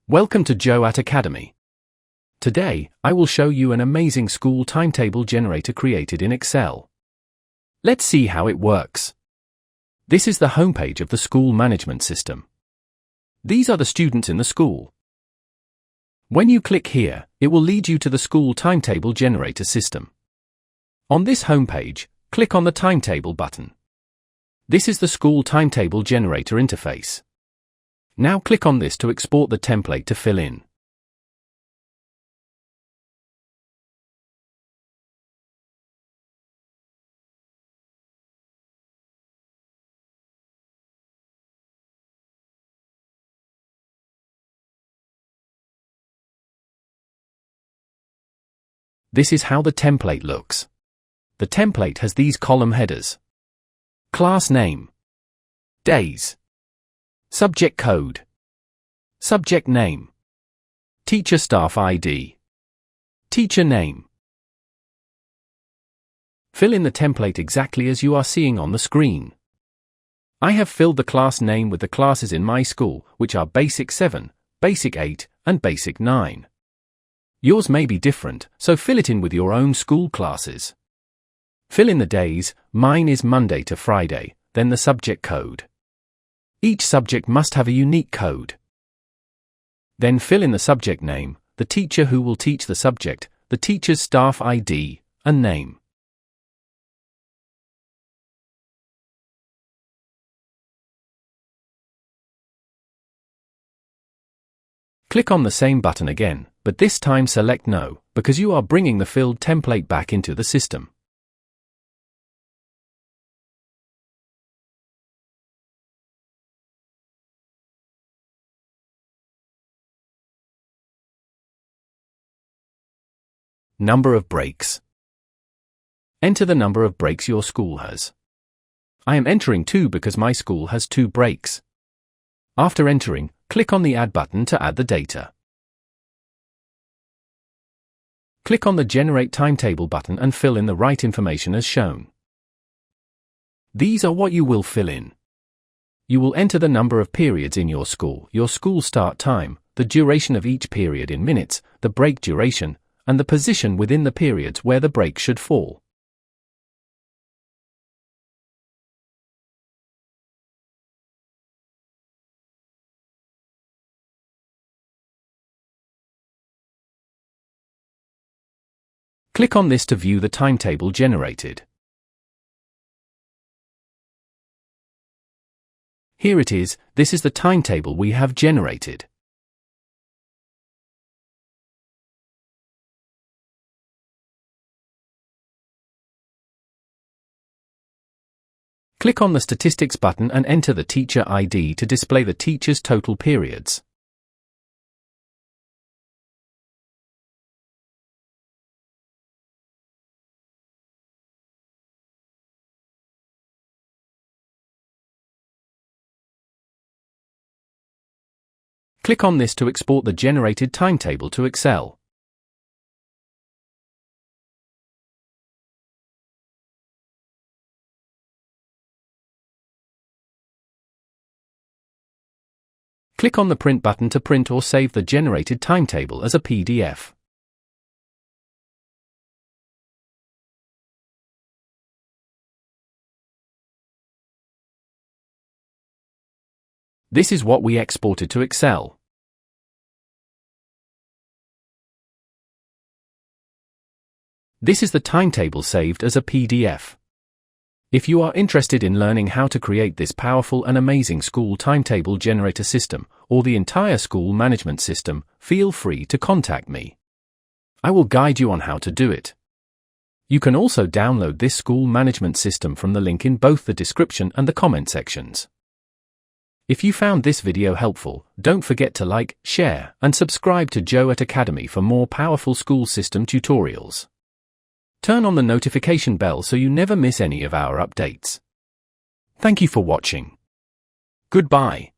Welcome to JOAT Academy. Today, I will show you an amazing school timetable generator created in Excel. Let's see how it works. This is the homepage of the school management system. These are the students in the school. When you click here, it will lead you to the school timetable generator system. On this homepage, click on the timetable button. This is the school timetable generator interface. Now click on this to export the template to fill in. This is how the template looks. The template has these column headers: class name, days, subject code, subject name, teacher staff ID, teacher name. Fill in the template exactly as you are seeing on the screen. I have filled the class name with the classes in my school, which are Basic 7, Basic 8, and Basic 9. Yours may be different, so fill it in with your own school classes. Fill in the days. Mine is Monday to Friday, then the subject code. Each subject must have a unique code. Then fill in the subject name, the teacher who will teach the subject, the teacher's staff ID, and name. Click on the same button again, but this time select No, because you are bringing the filled template back into the system. Number of breaks. Enter the number of breaks your school has. I am entering 2 because my school has 2 breaks. After entering, click on the Add button to add the data. Click on the Generate Timetable button and fill in the right information as shown. These are what you will fill in. You will enter the number of periods in your school start time, the duration of each period in minutes, the break duration, and the position within the periods where the break should fall. Click on this to view the timetable generated. Here it is. This is the timetable we have generated. Click on the Statistics button and enter the teacher ID to display the teacher's total periods. Click on this to export the generated timetable to Excel. Click on the Print button to print or save the generated timetable as a PDF. This is what we exported to Excel. This is the timetable saved as a PDF. If you are interested in learning how to create this powerful and amazing school timetable generator system, or the entire school management system, feel free to contact me. I will guide you on how to do it. You can also download this school management system from the link in both the description and the comment sections. If you found this video helpful, don't forget to like, share, and subscribe to JOAT Academy for more powerful school system tutorials. Turn on the notification bell so you never miss any of our updates. Thank you for watching. Goodbye.